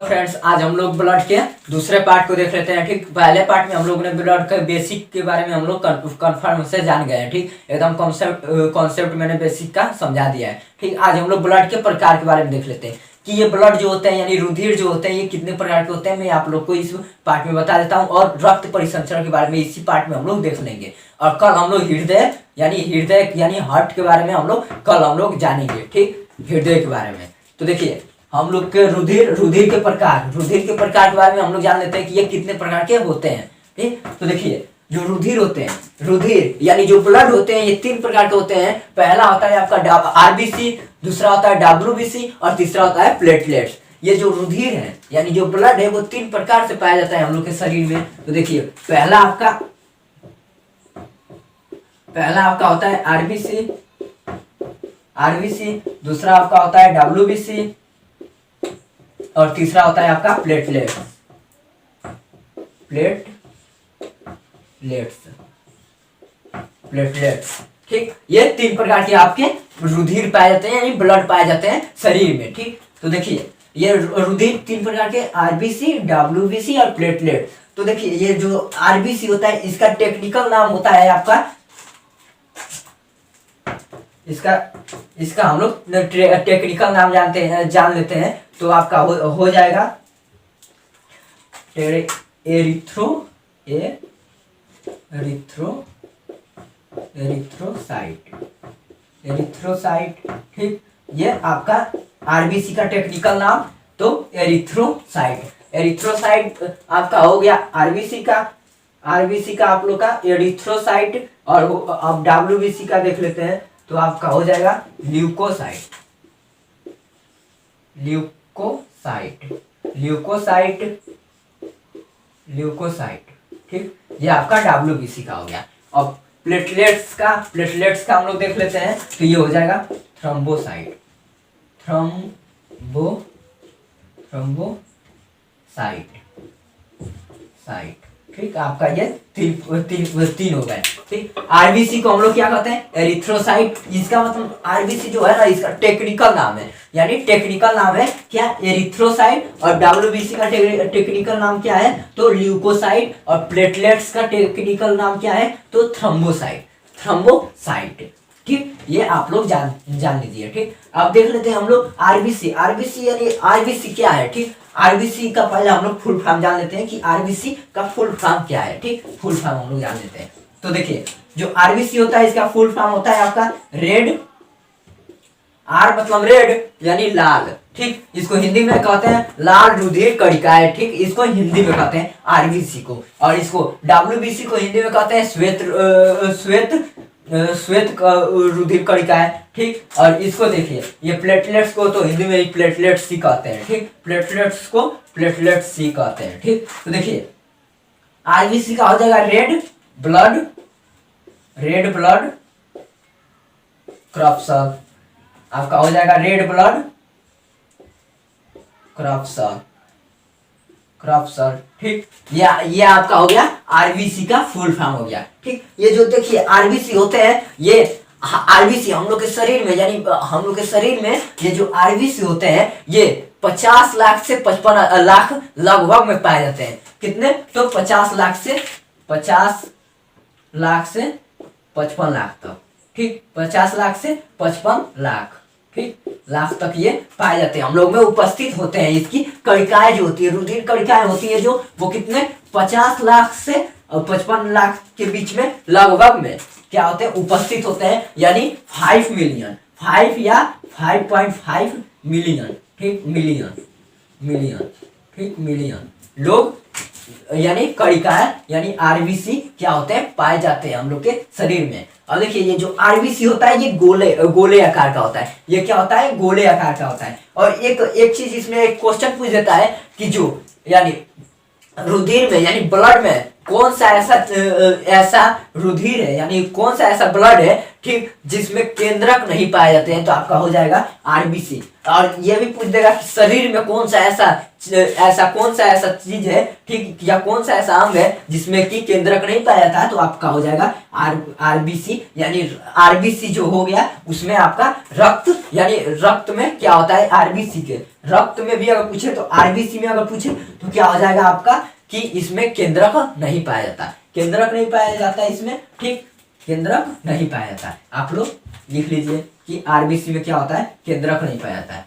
Friends, आज हम लोग ब्लड के दूसरे पार्ट को देख लेते हैं। ठीक, पहले पार्ट में हम लोग ने ब्लड के बेसिक के बारे में हम लोग कन्फर्म से जान गए हैं। ठीक, एकदम कॉन्सेप्ट मैंने बेसिक का समझा दिया है। ठीक, आज हम लोग ब्लड के प्रकार के बारे में देख लेते हैं कि ये ब्लड जो होते हैं यानी रुधिर जो होते हैं ये कितने प्रकार के होते हैं। मैं आप लोग को इस पार्ट में बता देता हूँ और रक्त परिसंचरण के बारे में इसी पार्ट में हम लोग देख लेंगे। और कल हम लोग हृदय यानी हार्ट के बारे में हम लोग जानेंगे। ठीक, हृदय के बारे में। तो देखिए, हम लोग के रुधिर के प्रकार के बारे में हम लोग जान लेते हैं कि ये कितने प्रकार के होते हैं। ठीक, तो देखिए, जो रुधिर होते हैं, रुधिर यानी जो ब्लड होते हैं ये तीन प्रकार के होते हैं। पहला होता है आपका आरबीसी, दूसरा होता है डब्ल्यूबीसी और तीसरा होता है प्लेटलेट्स। ये जो रुधिर है यानी जो ब्लड है वो तीन प्रकार से पाया जाता है हम लोग के शरीर में। तो देखिए, पहला आपका होता है आरबीसी, दूसरा आपका होता है डब्ल्यूबीसी और तीसरा होता है आपका प्लेटलेट्स। ठीक, ये तीन प्रकार के आपके रुधिर पाए जाते हैं यानी ब्लड पाए जाते हैं शरीर में। ठीक, तो देखिए, ये रुधिर तीन प्रकार के आरबीसी, डब्ल्यूबीसी और प्लेटलेट। तो देखिए, ये जो आरबीसी होता है इसका टेक्निकल नाम होता है आपका, इसका हम लोग टेक्निकल नाम जान लेते हैं। तो आपका हो जाएगा एरिथ्रोसाइट। ठीक, ये आपका आरबीसी का टेक्निकल नाम। तो एरिथ्रोसाइट आपका हो गया आरबीसी का आप लोग का एरिथ्रोसाइट। और अब डब्ल्यूबीसी का देख लेते हैं तो आपका हो जाएगा ल्यूकोसाइट। ठीक, ये आपका डब्ल्यूबीसी का हो गया। अब प्लेटलेट्स का हम लोग देख लेते हैं तो ये हो जाएगा थ्रोम्बोसाइट। ठीक, आपका ये तीन हो गए। ठीक, आरबीसी को हम लोग क्या कहते हैं, एरिथ्रोसाइट। इसका मतलब आरबीसी जो है ना इसका टेक्निकल नाम है, यानी टेक्निकल नाम है क्या, एरिथ्रोसाइट। और डब्ल्यूबीसी का टेक्निकल नाम क्या है, तो ल्यूकोसाइट। और प्लेटलेट्स का टेक्निकल नाम क्या है, तो थ्रोम्बोसाइट। ठीक, ये आप लोग जान लीजिए। ठीक, अब देख लेते हैं हम लोग आरबीसी यानी आरबीसी क्या है। ठीक, आरबीसी का पहले हम लोग फुल फॉर्म जान लेते हैं कि आरबीसी का फुल फॉर्म क्या है। ठीक, फुल फॉर्म हम लोग जान लेते हैं। तो देखिए, जो आरबीसी होता है इसका फुल फॉर्म होता है आपका रेड, आर मतलब रेड यानी लाल। ठीक, इसको हिंदी में कहते हैं लाल रुधिर कणिकाएं। ठीक, इसको हिंदी में कहते हैं आरबीसी को। और इसको डब्ल्यूबीसी को हिंदी में कहते हैं श्वेत रुधिर कणिकाएं। ठीक, और इसको देखिए, ये प्लेटलेट्स को तो हिंदी में ही प्लेटलेट्स ही कहते हैं। ठीक, प्लेटलेट्स को प्लेटलेट्स ही कहते हैं। ठीक, तो देखिए, आरबीसी का हो जाएगा रेड ब्लड क्रॉप्सल। आपका हो जाएगा रेड ब्लड क्रॉप्सल। ठीक, ये आपका हो गया आरबीसी का फुल फॉर्म हो गया। ठीक, ये जो देखिए आरबीसी होते हैं, ये आरबीसी हम लोग के शरीर में ये जो आरबीसी होते हैं ये 50 लाख से 55 लाख लगभग में पाए जाते हैं। कितने, तो 50 लाख से 55 लाख तक। ठीक, 50 लाख से 55 लाख, ठीक, लाख तक ये पाए जाते हैं हम लोग में, उपस्थित होते हैं। इसकी कणिकाएं जो होती है, रुधिर कणिकाएं होती है जो, वो कितने 50 लाख से 55 लाख के बीच में लगभग में क्या होते हैं, उपस्थित होते हैं। यानी 5 मिलियन, 5 या 5.5 मिलियन। ठीक, मिलियन लोग यानी कणिकाएं यानी आरबीसी क्या होते हैं, पाए जाते हैं हम लोग के शरीर में। अब देखिए, ये जो आरबीसी होता है ये गोले आकार का होता है। ये क्या होता है, गोले आकार का होता है। और एक चीज इसमें एक क्वेश्चन पूछ देता है कि जो यानी रुधिर में यानी ब्लड में कौन सा ऐसा रुधिर है, यानी कौन सा ऐसा ब्लड है, ठीक, जिसमें केंद्रक नहीं पाए जाते हैं, तो आपका हो जाएगा आरबीसी। और ये भी पूछ देगा कि शरीर में कौन सा ऐसा चीज है, ठीक, या कौन सा ऐसा अंग है जिसमें कि केंद्रक नहीं पाया जाता है, तो आपका हो जाएगा आरबीसी। यानी आरबीसी जो हो गया उसमें आपका रक्त, यानी रक्त में क्या होता है, आरबीसी के रक्त में भी अगर पूछे तो आरबीसी में अगर पूछे तो क्या हो जाएगा आपका कि इसमें केंद्रक नहीं पाया जाता, केंद्रक नहीं पाया जाता है इसमें, ठीक, केंद्रक नहीं पाया जाता है। आप लोग लिख लीजिए कि आरबीसी में क्या होता है, केंद्रक नहीं पाया जाता है,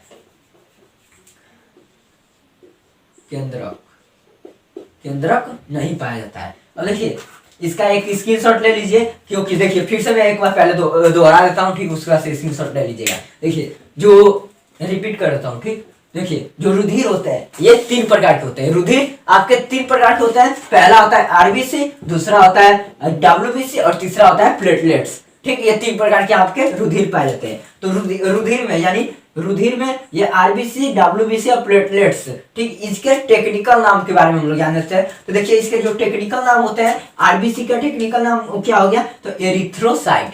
केंद्रक नहीं पाया जाता है। अब देखिए इसका एक स्क्रीनशॉट ले लीजिए, क्योंकि देखिए फिर से मैं एक बार पहले दोहरा देता हूँ, ठीक, उसके बाद से स्क्रीनशॉट ले लीजिएगा। देखिए जो रिपीट कर देता हूँ, ठीक, देखिए जो रुधिर होते हैं ये 3 प्रकार के होते हैं। रुधिर आपके 3 प्रकार के होते हैं। पहला होता है आरबीसी, दूसरा होता है डब्ल्यूबीसी और तीसरा होता है प्लेटलेट्स, ठीक, ये 3 प्रकार के आपके रुधिर पाए जाते हैं। तो रुधिर में, यानी रुधिर में ये आरबीसी, डब्ल्यूबीसी और प्लेटलेट्स, ठीक, इसके टेक्निकल नाम के बारे में हम लोग जान लेते हैं। तो देखिए इसके जो टेक्निकल नाम होते हैं, आरबीसी का टेक्निकल नाम क्या हो गया, तो एरिथ्रोसाइट,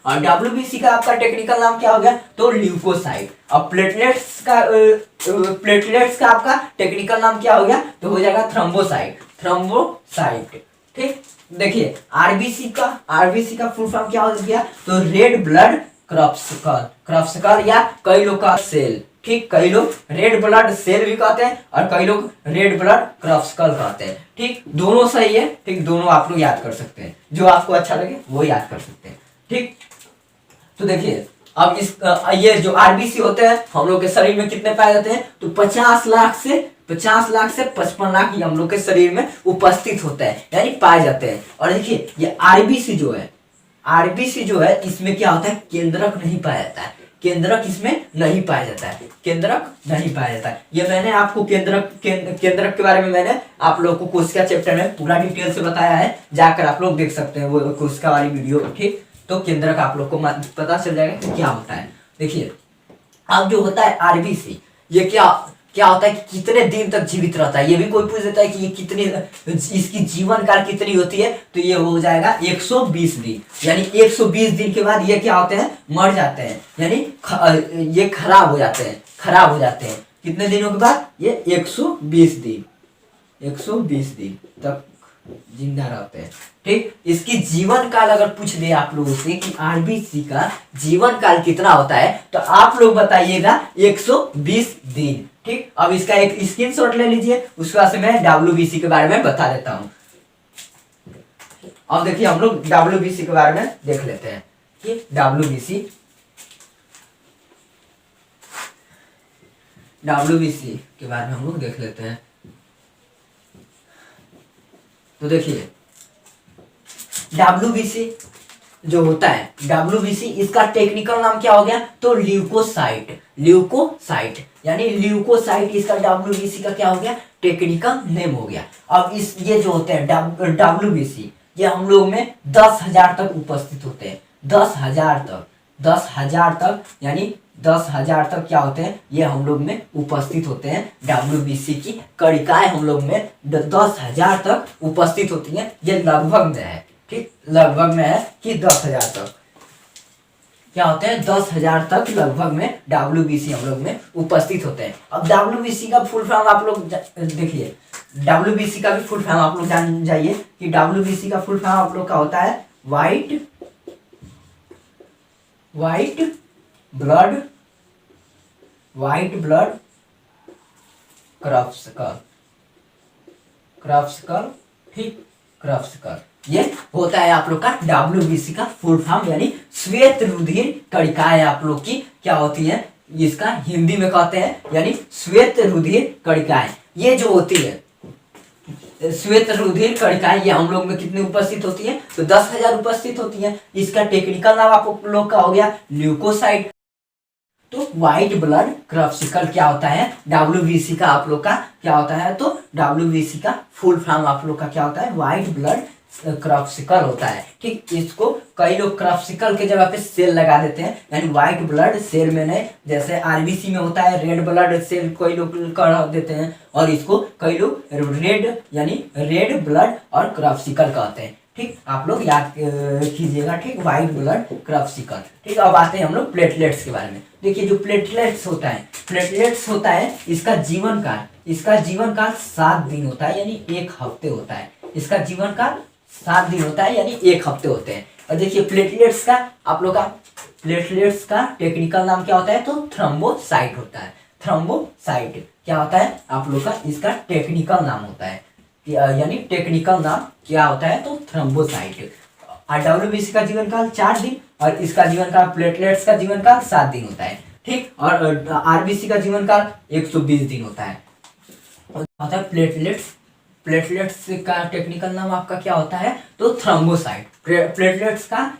और डब्ल्यूबीसी का आपका टेक्निकल नाम क्या हो गया, तो ल्यूकोसाइट। और प्लेटलेट्स का आपका टेक्निकल नाम क्या हो गया, तो हो जाएगा थ्रोम्बोसाइट, ठीक। देखिए आरबीसी का फुल फॉर्म क्या हो गया, तो रेड ब्लड क्रॉप्सिकल या कई लोग का सेल, ठीक, कई लोग रेड ब्लड सेल भी कहते हैं और कई लोग रेड ब्लड क्रॉप्सिकल कहते हैं, ठीक, दोनों सही है, ठीक, दोनों आप लोग याद कर सकते हैं, जो आपको अच्छा लगे वो याद कर सकते हैं, ठीक। तो देखिए अब ये जो आरबीसी होते हैं हम लोग के शरीर में कितने पाए जाते हैं, तो 50 लाख से 55 लाख ये हम लोग के शरीर में उपस्थित होते हैं, यानी पाए जाते हैं। और देखिए ये आरबीसी जो है इसमें क्या होता है, केंद्रक नहीं पाया जाता है, केंद्रक इसमें नहीं पाया जाता है, केंद्रक नहीं पाया जाता है। ये मैंने आपको केंद्रक के बारे में मैंने आप लोगों को कोशिका चैप्टर में पूरा डिटेल से बताया है, जाकर आप लोग देख सकते हैं वो कोशिका वाली वीडियो, ठीक। तो केंद्रक आप लोग को पता चल जाएगा कि क्या होता है। देखिए अब जो होता है आरबीसी, ये क्या होता है कि कितने दिन तक जीवित रहता है, ये भी कोई पूछ देता है कि ये कितनी, इसकी जीवन काल कितनी होती है, तो ये हो जाएगा 120 दिन, यानी 120 दिन के बाद ये क्या होते हैं, मर जाते हैं, यानी ये खराब हो जाते हैं। कितने दिनों के बाद, ये 120 दिन तक जिंदा रहते हैं, ठीक। इसकी जीवन काल अगर पूछ दे आप लोगों से कि आरबीसी का जीवन काल कितना होता है, तो आप लोग बताइएगा 120 दिन, ठीक। अब इसका एक स्क्रीनशॉट ले लीजिए, उसके बाद से मैं डब्ल्यूबीसी के बारे में बता देता हूं। अब देखिए हम लोग डब्ल्यूबीसी के बारे में देख लेते हैं कि डब्ल्यूबीसी के बारे में हम लोग देख लेते हैं। तो देखिए डब्ल्यूबीसी जो होता है, डब्ल्यूबीसी इसका टेक्निकल नाम क्या हो गया, तो ल्यूकोसाइट, यानी ल्यूकोसाइट इसका डब्ल्यूबीसी का क्या हो गया, टेक्निकल नेम हो गया। अब ये जो होते हैं डब्ल्यूबीसी, ये हम लोग में 10,000 तक उपस्थित होते हैं, 10,000 तक, यानी 10,000 तक क्या होते हैं, ये हम लोग में उपस्थित होते हैं। डब्ल्यूबीसी की कणिकाएं हम लोग में 10,000 तक उपस्थित होती हैं। ये लगभग में है, ठीक, लगभग में है कि 10,000 तक क्या होते हैं, 10,000 तक लगभग में डब्ल्यूबीसी हम लोग में उपस्थित होते हैं। अब डब्ल्यूबीसी का फुल फॉर्म आप लोग देखिए, डब्ल्यूबीसी का भी फुल फॉर्म आप लोग जान जाइए कि डब्ल्यूबीसी का फुल फॉर्म आप लोग का होता है व्हाइट ब्लड क्रॉप्सिकल, ठीक, क्रॉप्सिकल, ये होता है आप लोग का डब्ल्यूबीसी का फुल फॉर्म, यानी श्वेत रुधिर कणिकाएं आप लोग की क्या होती है, इसका हिंदी में कहते हैं, यानी श्वेत रुधिर कणिकाएं। ये जो होती है श्वेत रुधिर कणिकाएं, ये हम लोग में कितनी उपस्थित होती है, तो 10,000 उपस्थित होती है। इसका टेक्निकल नाम आप लोग का हो गया ल्यूकोसाइट। तो व्हाइट ब्लड क्रॉप्सिकल क्या होता है, डब्ल्यूबीसी का आप लोग का क्या होता है, तो डब्ल्यूबीसी का फुल फॉर्म आप लोग का क्या होता है, व्हाइट ब्लड क्रॉप्सिकल होता है। ठीक, इसको कई लोग क्रॉप्सिकल के जगह पे सेल लगा देते हैं, यानी व्हाइट ब्लड सेल में नहीं, जैसे आरबीसी में होता है रेड ब्लड सेल कोई लोग कर देते हैं, और इसको कई लोग रेड यानी रेड ब्लड और क्रॉप्सिकल कहते हैं। ठीक, आप लोग याद कीजिएगा। ठीक, व्हाइट ब्लड क्रॉप्सिकल। ठीक, अब आते हैं हम लोग प्लेटलेट्स के बारे में। देखिए जो प्लेटलेट्स होता है, प्लेटलेट्स होता है, इसका जीवन काल 7 दिन होता है, यानी 1 हफ्ते होता है। इसका जीवन काल 7 दिन होता है, यानी 1 हफ्ते होते हैं। और देखिए प्लेटलेट्स का आप लोग का प्लेटलेट्स का टेक्निकल नाम क्या होता है, तो थ्रोम्बोसाइट होता है। थ्रोम्बोसाइट क्या होता है आप लोग का, इसका टेक्निकल नाम होता है, यानी टेक्निकल नाम क्या होता है, तो थ्रोम्बोसाइट। डब्ल्यूबीसी का जीवन काल 4 दिन और इसका जीवन काल प्लेटलेट्स का जीवन काल 7 दिन होता है। ठीक, और आरबीसी का जीवन काल 120 दिन होता है। होता है प्लेटलेट्स का टेक्निकल नाम आपका क्या होता है, तो थ्रोम्बोसाइट। प्लेटलेट्स का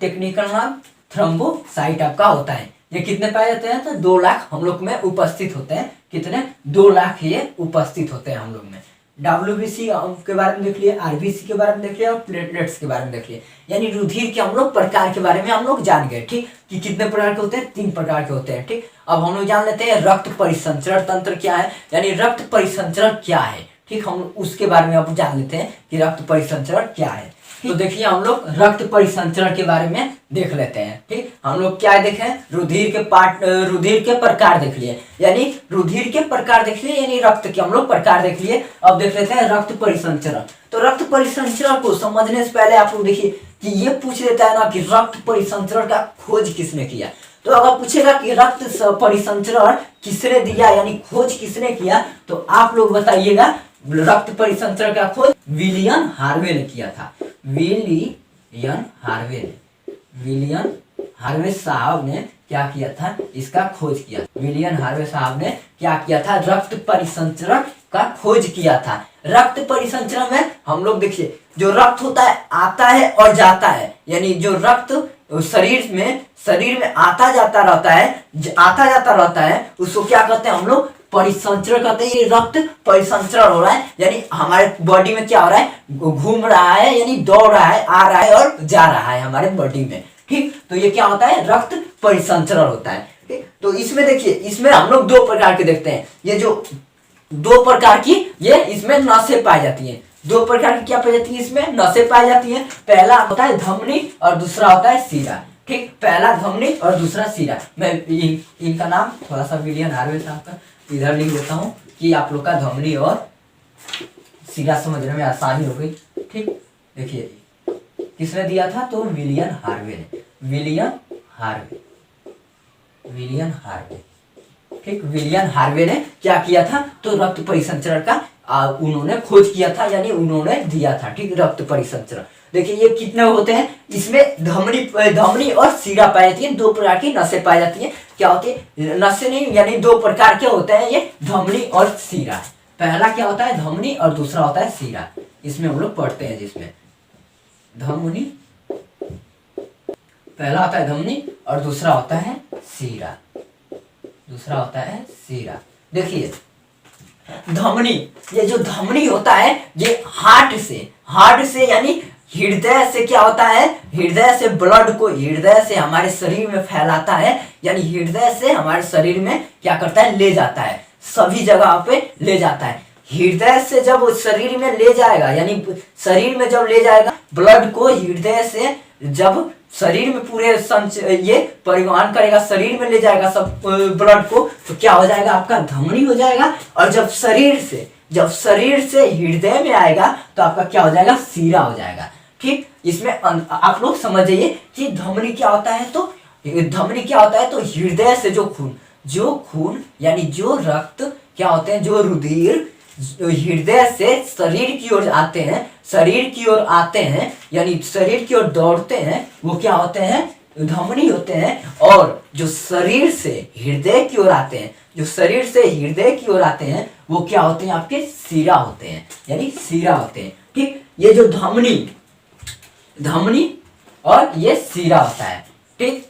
टेक्निकल नाम थ्रोम्बोसाइट आपका होता है। ये कितने पाए जाते हैं, तो 2 लाख हम लोग में उपस्थित होते हैं। कितने, 2 लाख ये उपस्थित होते हैं हम लोग में। डब्ल्यूबीसी के बारे में देख लिए, आरबीसी के बारे में देख लिया और प्लेटलेट्स के बारे में देख लिए, यानी रुधिर के हम लोग प्रकार के बारे में हम लोग जान गए। ठीक, कि कितने प्रकार के होते हैं, 3 प्रकार के होते हैं। ठीक, अब हम लोग जान लेते हैं रक्त परिसंचरण तंत्र क्या है, यानी रक्त परिसंचरण क्या है। ठीक, हम उसके बारे में अब जान लेते हैं कि रक्त परिसंचरण क्या है। तो देखिए हम लोग रक्त परिसंचरण के बारे में देख लेते हैं। ठीक, हम लोग क्या देखें, रुधिर के प्रकार देख लिए, यानी रुधिर के प्रकार देख लिए, यानी रक्त के हम लोग प्रकार देख लिए। अब देख लेते हैं रक्त परिसंचरण। तो रक्त परिसंचरण को समझने से पहले आप लोग देखिए कि ये पूछ लेता है ना कि रक्त परिसंचरण का खोज किसने किया। तो अगर पूछेगा कि रक्त परिसंचरण किसने दिया, यानी खोज किसने किया, तो आप लोग बताइएगा रक्त परिसंचरण का खोज विलियम हार्वे ने किया था। विलियम हार्वे साहब ने क्या किया था, इसका खोज किया। विलियम हार्वे साहब ने क्या किया था, रक्त परिसंचरण का खोज किया था। रक्त परिसंचरण में हम लोग देखिए जो रक्त होता है आता है और जाता है, यानी जो रक्त शरीर में आता जाता रहता है उसको क्या कहते हैं हम लोग, परिसंचरण कहते हैं। ये रक्त परिसंचरण हो रहा है, यानी हमारे बॉडी में क्या हो रहा है, घूम रहा है, यानी दौड़ रहा है, आ रहा है और जा रहा है हमारे बॉडी में। ठीक, तो ये क्या होता है, रक्त परिसंचरण होता है। ठीक, तो इसमें देखिए, इसमें हम लोग 2 प्रकार के देखते हैं। ये जो 2 प्रकार की ये इसमें नसें पाई जाती हैं। 2 प्रकार की क्या पाई जाती है, इसमें नसें पाई जाती हैं। पहला होता है धमनी और दूसरा होता है सीरा। ठीक, पहला धमनी और दूसरा सीरा। मैं इनका नाम थोड़ा सा विलियम हार्वे साहब का इधर लिख देता हूँ कि आप लोग का धमनी और सीरा समझने में आसानी हो गई। ठीक, देखिए किसने दिया था, तो विलियम हार्वे ने। ठीक, विलियम हार्वे ने क्या किया था, तो रक्त परिसंचरण का उन्होंने खोज किया था, यानी उन्होंने दिया था। ठीक, रक्त परिसंचरण देखिए ये कितने होते हैं, इसमें धमनी और सीरा पाई जाती है। 2 प्रकार की नसें पाई जाती हैं। क्या होती है, नसें नहीं, यानी 2 प्रकार के होते हैं ये धमनी और सीरा। पहला क्या होता है, धमनी और दूसरा होता है सीरा। इसमें हम लोग पढ़ते हैं, जिसमें धमनी, पहला होता है धमनी और दूसरा होता है सीरा। देखिए धमनी, ये जो धमनी होता है ये हार्ट से यानी हृदय से क्या होता है, हृदय से ब्लड को हृदय से हमारे शरीर में फैलाता है, यानी हृदय से हमारे शरीर में क्या करता है, ले जाता है, सभी जगह पे ले जाता है। हृदय से जब शरीर में ले जाएगा, यानी शरीर में जब ले जाएगा ब्लड को, हृदय से जब शरीर में पूरे ये परिवहन करेगा, शरीर में ले जाएगा सब ब्लड को, तो क्या हो जाएगा, आपका धमनी हो जाएगा। और जब शरीर से हृदय में आएगा तो आपका क्या हो जाएगा, सीरा हो जाएगा। ठीक, इसमें आप लोग समझ जाइए कि धमनी क्या होता है, तो हृदय से जो खून यानी जो रक्त क्या होते हैं, जो रुधिर हृदय से शरीर की ओर आते हैं, यानी शरीर की ओर दौड़ते हैं, वो क्या होते हैं, धमनी होते हैं। और जो शरीर से हृदय की ओर आते हैं, वो क्या होते हैं, आपके सीरा होते हैं, यानी सीरा होते हैं। ठीक, ये जो धमनी और ये सीरा होता है। ठीक,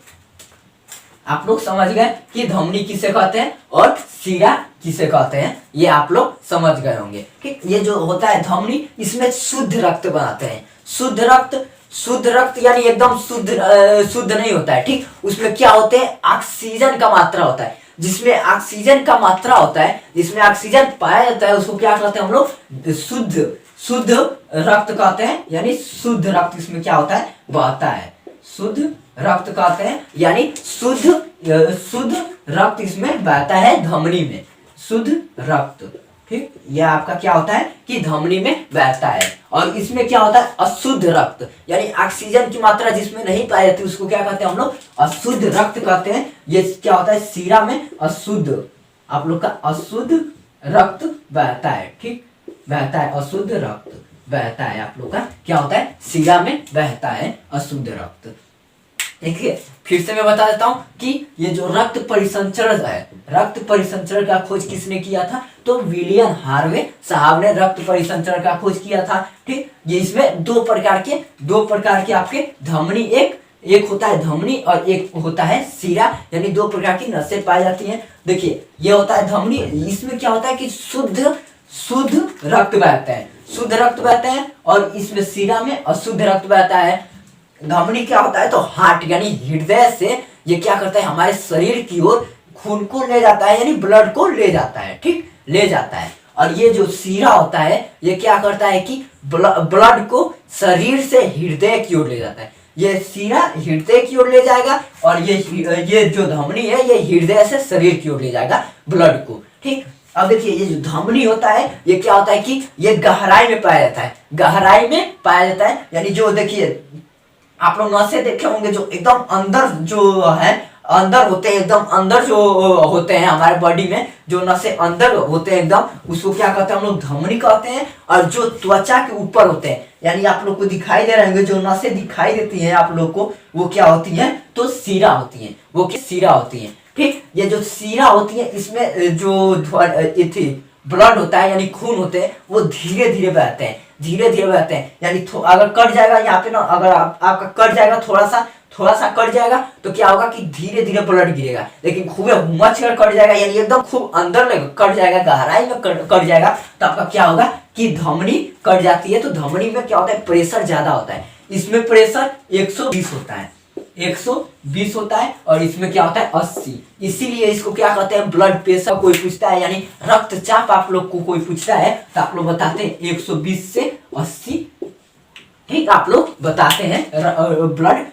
आप लोग समझ गए कि धमनी किसे कहते हैं और सीरा किसे कहते हैं ये आप लोग समझ गए होंगे। ठीक, ये जो होता है धमनी, इसमें शुद्ध रक्त बनाते हैं। शुद्ध रक्त यानी एकदम शुद्ध नहीं होता है। ठीक, उसमें क्या होते हैं, ऑक्सीजन का मात्रा होता है। जिसमें ऑक्सीजन का मात्रा होता है, जिसमें ऑक्सीजन पाया जाता है, उसको क्या कहते हैं हम लोग, शुद्ध रक्त कहते हैं। यानी शुद्ध रक्त इसमें क्या होता है, बहता है। शुद्ध रक्त कहते हैं, यानी शुद्ध रक्त इसमें बहता है धमनी में, शुद्ध रक्त। ठीक, यह आपका क्या होता है कि धमनी में बहता है। और इसमें क्या होता है, अशुद्ध रक्त, यानी ऑक्सीजन की मात्रा जिसमें नहीं पाई जाती, उसको क्या कहते हैं हम लोग, अशुद्ध रक्त कहते हैं। ये क्या होता है, सीरा में अशुद्ध, आप लोग का अशुद्ध रक्त बहता है। ठीक, बहता है, अशुद्ध रक्त बहता है, आप लोग का क्या होता है, सीरा में बहता है अशुद्ध रक्त। देखिए फिर से मैं बता देता हूं कि ये जो रक्त परिसंचरण है, रक्त परिसंचरण का खोज किसने किया था, तो विलियम हार्वे साहब ने रक्त परिसंचरण का खोज किया था। ठीक, ये इसमें दो प्रकार के आपके धमनी, एक होता है धमनी और एक होता है सीरा, यानी दो प्रकार की नसें पाई जाती हैं। देखिए ये होता है धमनी, इसमें क्या होता है कि शुद्ध रक्त बहता है, शुद्ध रक्त बहता है, और इसमें सीरा में अशुद्ध रक्त बहता है। धमनी क्या होता है, तो हार्ट यानी हृदय से ये क्या करता है, हमारे शरीर की ओर खून को ले जाता है, यानी ब्लड को ले जाता है। ठीक, ले जाता है। और ये जो सीरा होता है, ये क्या करता है कि ब्लड को शरीर से हृदय की ओर ले जाता है। ये सीरा हृदय की ओर ले जाएगा, और ये जो धमनी है, ये हृदय से शरीर की ओर ले जाएगा ब्लड को। ठीक, अब देखिए ये जो धमनी होता है, ये क्या होता है कि ये गहराई में पाया जाता है, गहराई में पाया जाता है। यानी जो देखिए आप लोग नसें देखे होंगे, जो एकदम अंदर जो है, अंदर होते हैं, एकदम अंदर जो होते हैं हमारे बॉडी में, जो नसें अंदर होते हैं एकदम, उसको क्या कहते हैं हम लोग, धमनी कहते हैं। और जो त्वचा के ऊपर होते हैं, यानी आप लोग को दिखाई दे रहे होंगे, जो नसें दिखाई देती हैं आप लोग को, वो क्या होती हैं, तो सीरा होती हैं, वो क्या सीरा होती हैं। ठीक, ये जो सीरा होती है, इसमें जो ब्लड होता है, यानी खून होते हैं, वो धीरे धीरे बहते हैं, यानी अगर कट जाएगा यहाँ पे ना, अगर आपका कट जाएगा, थोड़ा सा कट जाएगा, तो क्या होगा कि धीरे धीरे ब्लड गिरेगा। लेकिन खूब मच कर कट जाएगा, यानी एकदम खूब अंदर कट जाएगा, गहराई में कट जाएगा, तो आपका क्या होगा कि धमनी कट जाती है। तो धमनी में क्या होता है, प्रेशर ज्यादा होता है, इसमें प्रेशर 120 होता है, 120 होता है, और इसमें क्या होता है 80। इसीलिए इसको क्या कहते हैं, ब्लड प्रेशर। कोई पूछता है, यानी रक्तचाप आप लोग को कोई पूछता है, तो आप लोग बताते हैं 120 से 80। ठीक, आप लोग बताते हैं ब्लड